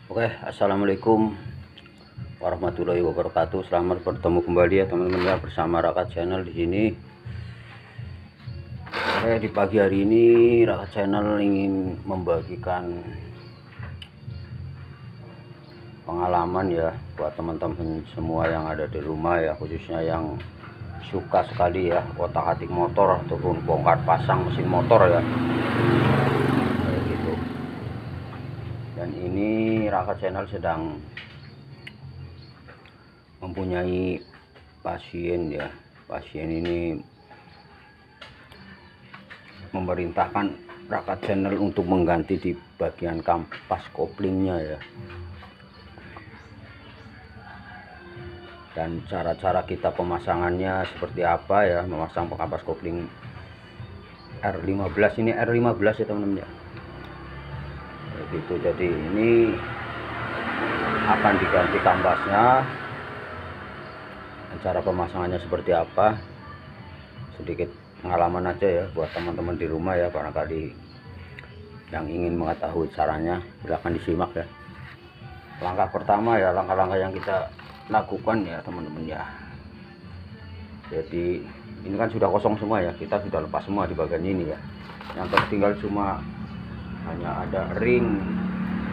Oke, assalamualaikum warahmatullahi wabarakatuh. Selamat bertemu kembali ya teman-teman ya, bersama Raka Channel di sini. Oke, di pagi hari ini Raka Channel ingin membagikan pengalaman ya buat teman-teman semua yang ada di rumah ya, khususnya yang suka sekali ya otak-atik motor ataupun bongkar pasang mesin motor ya. Kayak gitu. Dan ini Raka Channel sedang mempunyai pasien ya. Pasien ini memerintahkan Raka Channel untuk mengganti di bagian kampas koplingnya ya. Dan cara-cara kita pemasangannya seperti apa ya, memasang kampas kopling R15. Ini R15 ya teman-teman ya. Gitu. Jadi ini akan diganti kampasnya. Cara pemasangannya seperti apa, sedikit pengalaman aja ya buat teman-teman di rumah ya, barangkali yang ingin mengetahui caranya silahkan disimak ya. Langkah pertama ya, langkah-langkah yang kita lakukan ya teman-teman ya. Jadi ini kan sudah kosong semua ya, kita sudah lepas semua di bagian ini ya. Yang tertinggal cuma hanya ada ring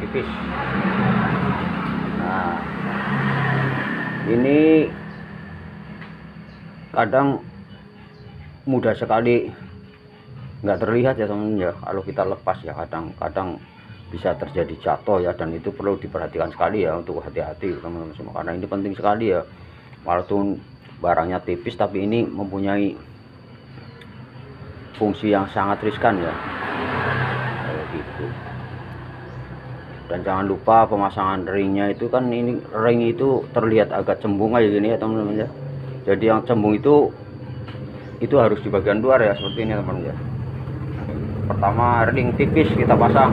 tipis. Nah, ini kadang mudah sekali nggak terlihat ya teman-teman ya, kalau kita lepas ya, kadang-kadang bisa terjadi jatuh ya, dan itu perlu diperhatikan sekali ya, untuk hati-hati teman-teman semua, karena ini penting sekali ya. Walaupun barangnya tipis tapi ini mempunyai fungsi yang sangat riskan ya. Kayak gitu. Dan jangan lupa pemasangan ringnya itu kan, ini ring itu terlihat agak cembung aja gini ya teman-teman ya. Jadi yang cembung itu harus di bagian luar ya, seperti ini teman-teman ya. Pertama ring tipis kita pasang.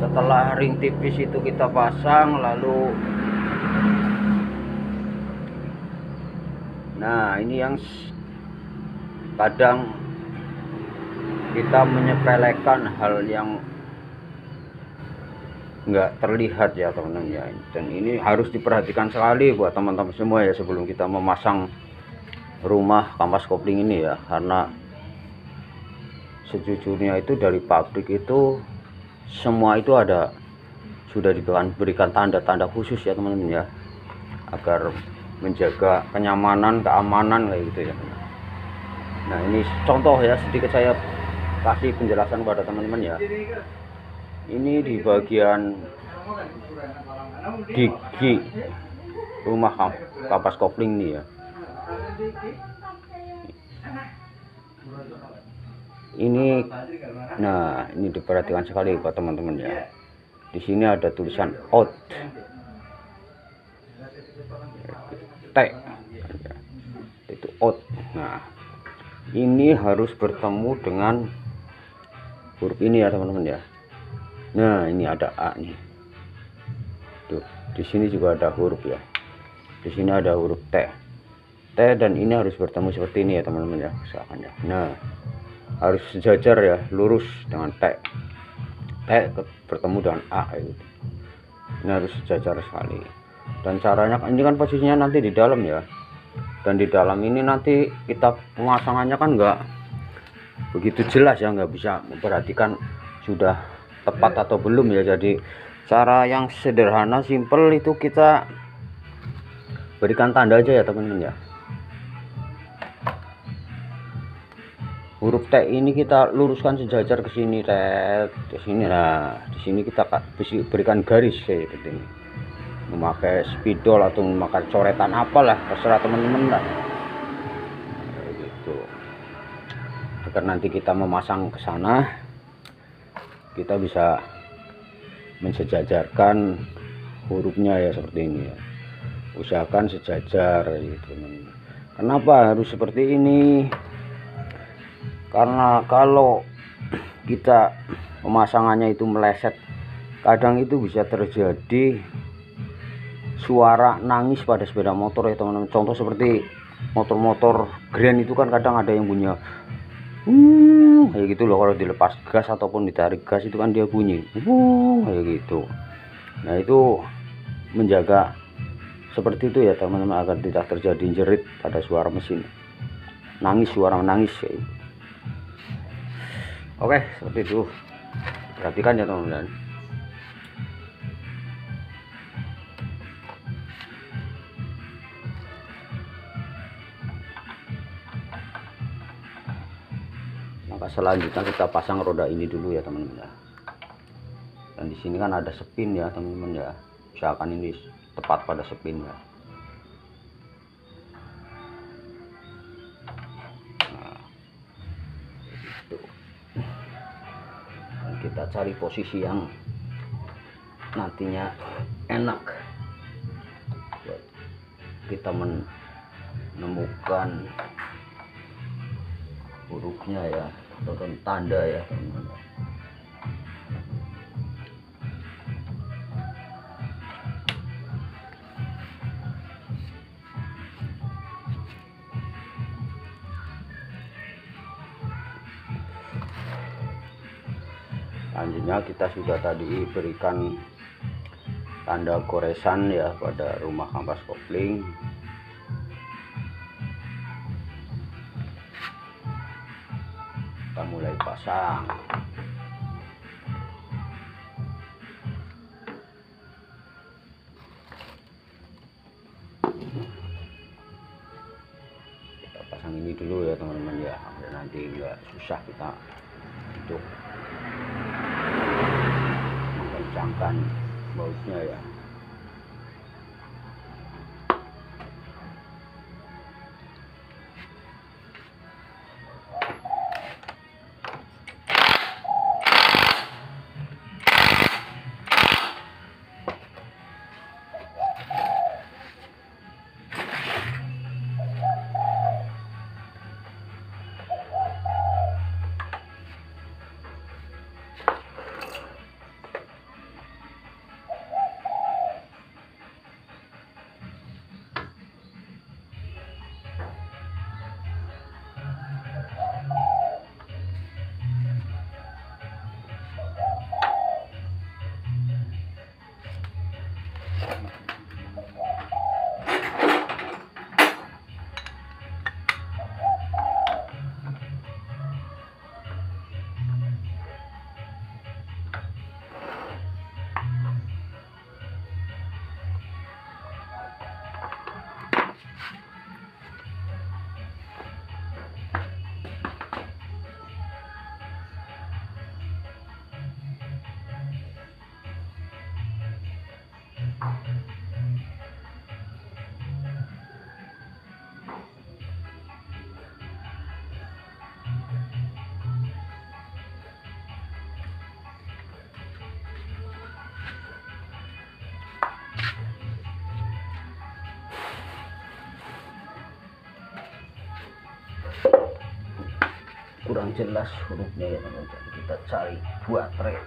Setelah ring tipis itu kita pasang, lalu nah ini yang kadang kita menyepelekan hal yang nggak terlihat ya teman-teman ya, dan ini harus diperhatikan sekali buat teman-teman semua ya sebelum kita memasang rumah kampas kopling ini ya. Karena sejujurnya itu dari pabrik itu semua itu sudah diberikan tanda-tanda khusus ya teman-teman ya, agar menjaga kenyamanan, keamanan kayak gitu ya. Nah ini contoh ya, sedikit saya kasih penjelasan pada teman-teman ya. Ini di bagian gigi rumah kampas kopling nih ya. Ini, nah ini diperhatikan sekali buat teman-teman ya. Di sini ada tulisan out T, itu out. Nah ini harus bertemu dengan huruf ini ya teman-teman ya. Nah ini ada A nih, tuh di sini juga ada huruf ya, di sini ada huruf T, dan ini harus bertemu seperti ini ya teman-teman ya, misalkan ya. Nah harus sejajar ya, lurus dengan T bertemu dengan A gitu. Ini harus sejajar sekali. Dan caranya ini kan posisinya nanti di dalam ya, dan di dalam ini nanti kita pemasangannya kan nggak begitu jelas ya, nggak bisa memperhatikan sudah tepat atau belum ya. Jadi cara yang sederhana, simple itu kita berikan tanda aja ya teman-teman ya. Huruf T ini kita luruskan sejajar ke sini, ke sini. Nah di sini kita berikan garis kayak seperti ini, memakai spidol atau memakai coretan apalah, terserah teman-teman lah gitu. Agar nanti kita memasang ke sana, kita bisa mensejajarkan hurufnya ya, seperti ini ya. Usahakan sejajar gitu. Kenapa harus seperti ini? Karena kalau kita pemasangannya itu meleset, kadang itu bisa terjadi suara nangis pada sepeda motor ya teman-teman. Contoh seperti motor-motor grand itu kan kadang ada yang bunyi kayak gitu loh. Kalau dilepas gas ataupun ditarik gas itu kan dia bunyi kayak gitu. Nah itu menjaga seperti itu ya teman-teman, agar tidak terjadi jerit pada suara mesin, suara menangis ya. Oke, seperti itu, perhatikan ya teman-teman. Maka selanjutnya kita pasang roda ini dulu ya teman-teman ya. Dan di sini kan ada spin ya teman-teman ya, usahakan ini tepat pada spin ya. Nah, itu. Dan kita cari posisi yang nantinya enak buat kita menemukan hurufnya ya, atau tanda ya teman-teman. Selanjutnya kita sudah tadi berikan tanda goresan ya pada rumah kampas kopling. Kita mulai pasang. Kita pasang ini dulu ya teman-teman ya, biar nanti enggak susah kita untuk mengencangkan bautnya ya. Kurang jelas hurufnya ya teman-teman, kita cari baterai.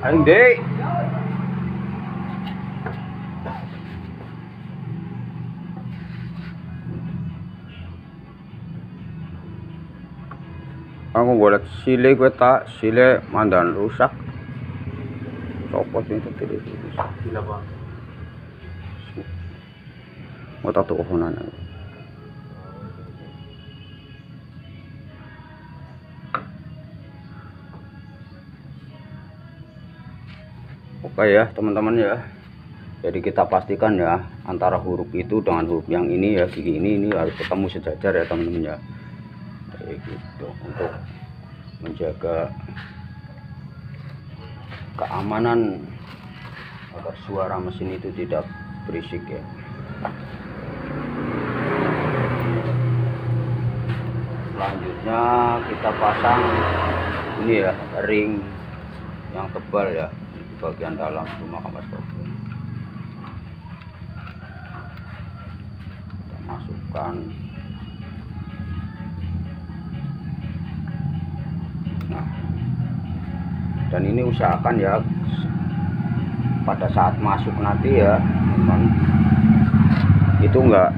Aing dek. Aku golek sile gue tak sile mandan rusak. Copot itu tadi. Sila Bang. Mau tahu kohonan. Oke ya teman-teman ya, jadi kita pastikan ya antara huruf itu dengan huruf yang ini ya, gigi ini harus ketemu sejajar ya teman-teman ya, kayak gitu, untuk menjaga keamanan agar suara mesin itu tidak berisik ya. Selanjutnya kita pasang ini ya, ring yang tebal ya di bagian dalam rumah kampas kopling. Kita masukkan. Nah, dan ini usahakan ya pada saat masuk nanti ya teman, itu enggak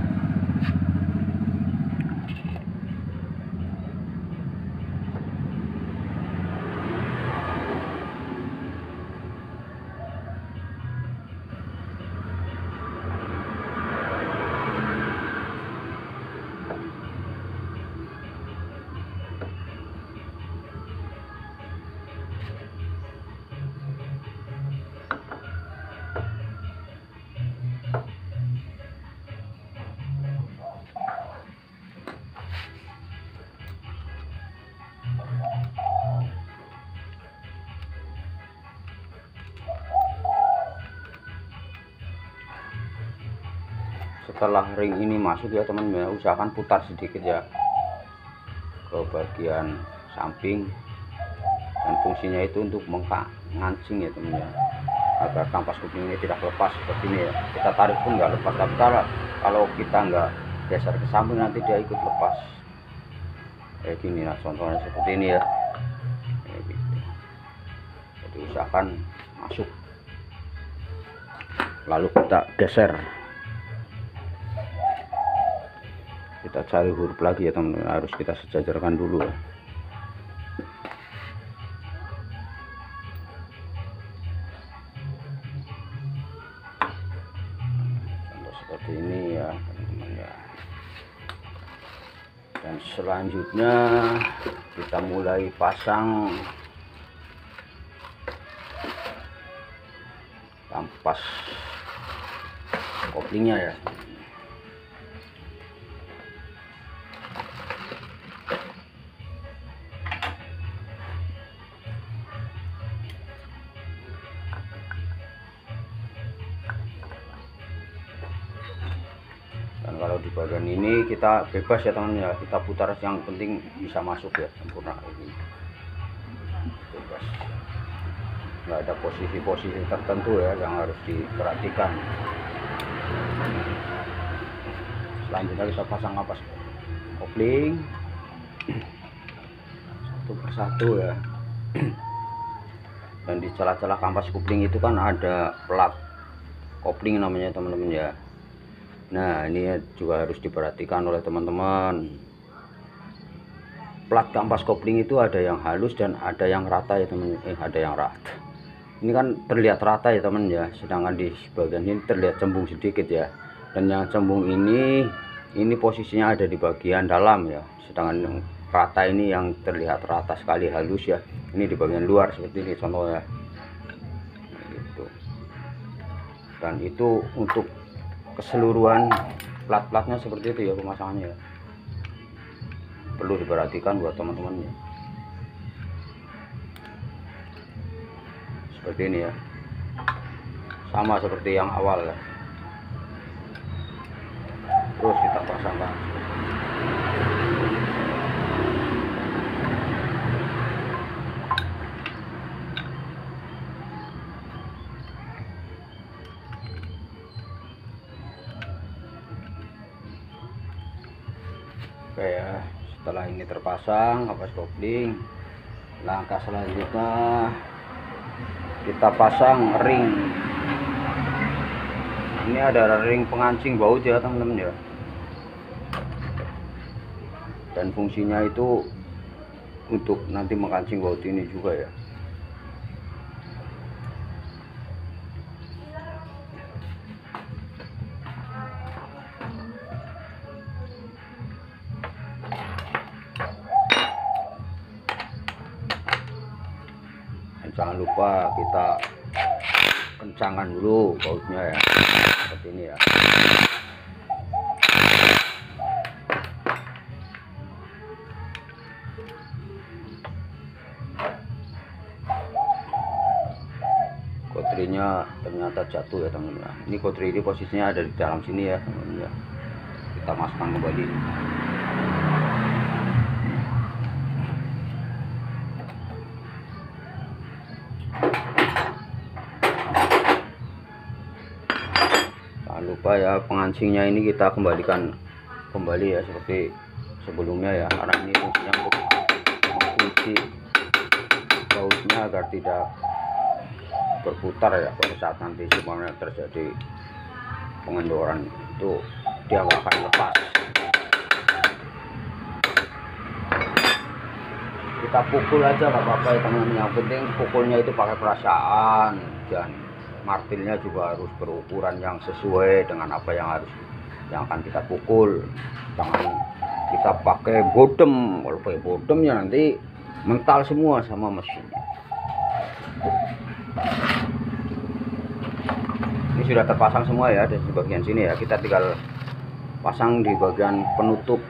setelah ring ini masuk ya teman ya, usahakan putar sedikit ya ke bagian samping, dan fungsinya itu untuk mengancing ya teman ya, agar kampas kopling ini tidak lepas seperti ini ya. Kita tarik pun nggak lepas, tapi kalau kita nggak geser ke samping nanti dia ikut lepas kayak gini. Nah contohnya seperti ini ya, kayak gitu. Jadi usahakan masuk, lalu kita geser. Kita cari huruf lagi ya teman-teman, harus kita sejajarkan dulu ya. Contoh seperti ini ya teman-teman ya. Dan selanjutnya kita mulai pasang kampas koplingnya ya. Dan kalau di bagian ini kita bebas ya teman ya, kita putar, yang penting bisa masuk ya, sempurna ini bebas, nggak ada posisi-posisi tertentu ya yang harus diperhatikan. Selanjutnya kita pasang kampas kopling satu persatu ya. Dan di celah-celah kampas kopling itu kan ada plat kopling namanya teman-teman ya. Nah ini juga harus diperhatikan oleh teman-teman. Plat kampas kopling itu ada yang halus dan ada yang rata ya teman. Ada yang rata. Ini kan terlihat rata ya teman ya. Sedangkan di bagian ini terlihat cembung sedikit ya. Dan yang cembung ini posisinya ada di bagian dalam ya. Sedangkan yang rata ini yang terlihat rata sekali halus ya. Ini di bagian luar seperti ini contohnya. Gitu. Dan itu untuk keseluruhan plat-platnya seperti itu ya pemasangannya ya. Perlu diperhatikan buat teman-teman ya. Seperti ini ya. Sama seperti yang awal ya. Terus kita pasangkan. Oke ya, setelah ini terpasang kampas kopling, langkah selanjutnya kita pasang ring. Ini ada ring pengancing baut ya teman-teman ya, dan fungsinya itu untuk nanti mengancing baut ini juga ya. Jangan lupa kita kencangkan dulu bautnya ya, seperti ini ya. Kotrinya ternyata jatuh ya teman-teman. Ini kotri ini posisinya ada di dalam sini ya teman-teman ya. Kita masukkan kembali. Jangan lupa ya, pengancingnya ini kita kembalikan kembali ya seperti sebelumnya ya, karena ini fungsinya untuk mengunci bautnya agar tidak berputar ya. Pada saat nanti semuanya terjadi pengendoran itu dia nggak akan lepas. Kita pukul aja nggak apa-apa ya teman-teman, yang penting pukulnya itu pakai perasaan, dan martilnya juga harus berukuran yang sesuai dengan apa yang akan kita pukul. Jangan kita pakai bodem, kalau pakai bodem ya nanti mental semua sama mesinnya. Ini sudah terpasang semua ya di bagian sini ya, kita tinggal pasang di bagian penutup.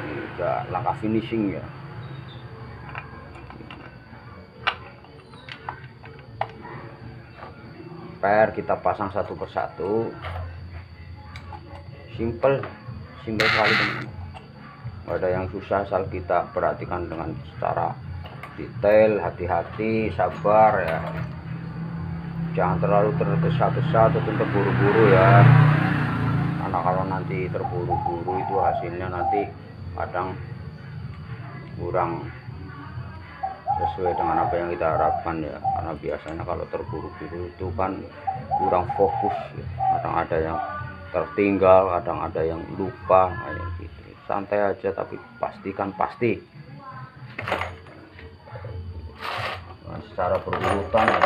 Ini udah langkah finishing ya. Per kita pasang satu persatu, simple sekali teman-teman. Nggak ada yang susah asal kita perhatikan dengan secara detail, hati-hati, sabar ya. Jangan terlalu tergesa-gesa atau terburu-buru ya, karena kalau nanti terburu-buru itu hasilnya nanti kadang kurang sesuai dengan apa yang kita harapkan ya. Karena biasanya kalau terburu-buru itu kan kurang fokus ya. Kadang ada yang tertinggal, kadang ada yang lupa kayak gitu. Santai aja tapi pastikan pasti. Nah, secara berurutan ya.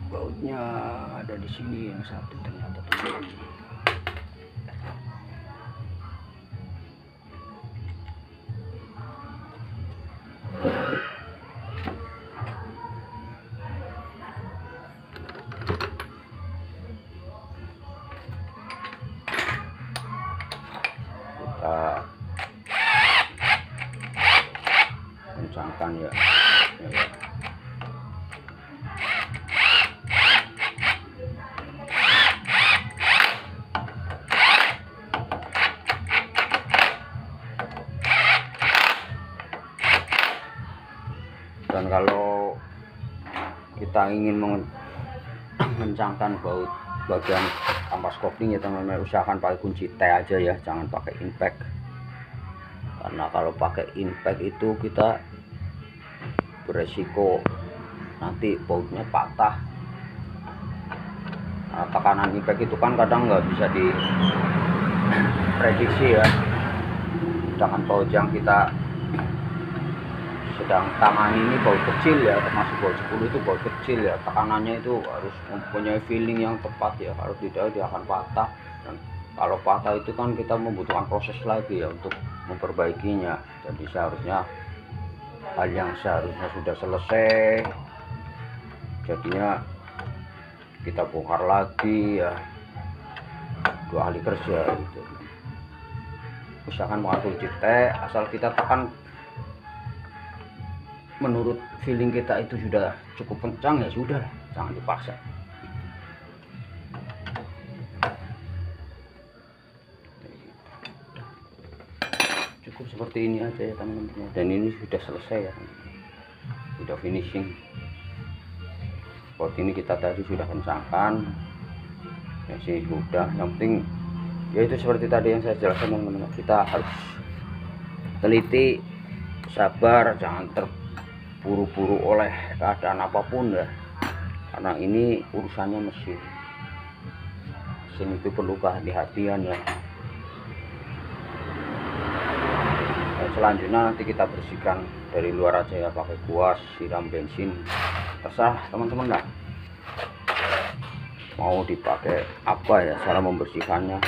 Bautnya ada di sini, yang satu ternyata teman. Kita kencangkan ya. Dan kalau kita ingin mengencangkan baut bagian kampas kopling ya teman-teman, usahakan pakai kunci T aja ya, jangan pakai impact. Karena kalau pakai impact itu kita beresiko nanti bautnya patah. Nah, tekanan impact itu kan kadang nggak bisa diprediksi ya. Sedangkan baut yang kita sedang tangani ini baut kecil ya, termasuk baut 10 itu baut kecil ya, tekanannya itu harus mempunyai feeling yang tepat ya, kalau tidak dia akan patah. Dan kalau patah itu kan kita membutuhkan proses lagi ya untuk memperbaikinya. Jadi seharusnya hal yang seharusnya sudah selesai jadinya kita bongkar lagi ya, 2 kali kerja gitu. Usahakan mengatur T, asal kita tekan menurut feeling kita itu sudah cukup kencang ya sudah, jangan dipaksa. Cukup seperti ini aja ya teman-teman, dan ini sudah selesai ya, sudah finishing. Baut ini kita tadi sudah kencangkan ya sih, sudah. Yang penting ya itu seperti tadi yang saya jelaskan teman-teman, kita harus teliti, sabar, jangan terburu-buru oleh keadaan apapun ya, karena ini urusannya mesin itu perlu kehati-hatian ya. Dan selanjutnya nanti kita bersihkan dari luar aja ya, pakai kuas, siram bensin, terserah teman-teman lah mau dipakai apa ya cara membersihkannya.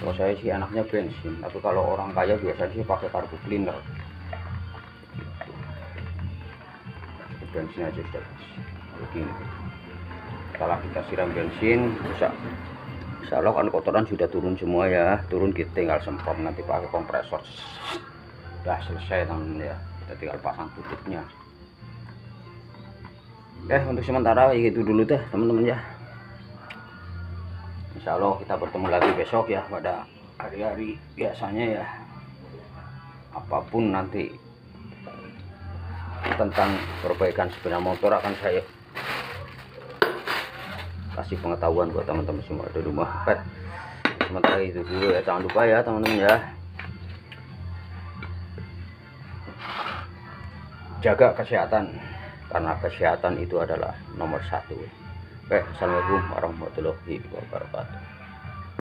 Kalau saya sih anaknya bensin, tapi kalau orang kaya biasanya sih pakai karbu cleaner gitu. Bensin aja sudah begini. Setelah kita siram bensin, insya Allah kan kotoran sudah turun semua ya, turun, kita tinggal semprot nanti pakai kompresor. Udah selesai teman-teman ya, kita tinggal pasang tutupnya. Oke, untuk sementara itu dulu deh teman-teman ya. Insya Allah kita bertemu lagi besok ya, pada hari-hari biasanya ya. Apapun nanti tentang perbaikan sepeda motor akan saya kasih pengetahuan buat teman-teman semua di rumah. Oke, sementara itu dulu ya, jangan lupa ya teman-teman ya, jaga kesehatan, karena kesehatan itu adalah nomor 1. Oke, assalamualaikum warahmatullahi wabarakatuh.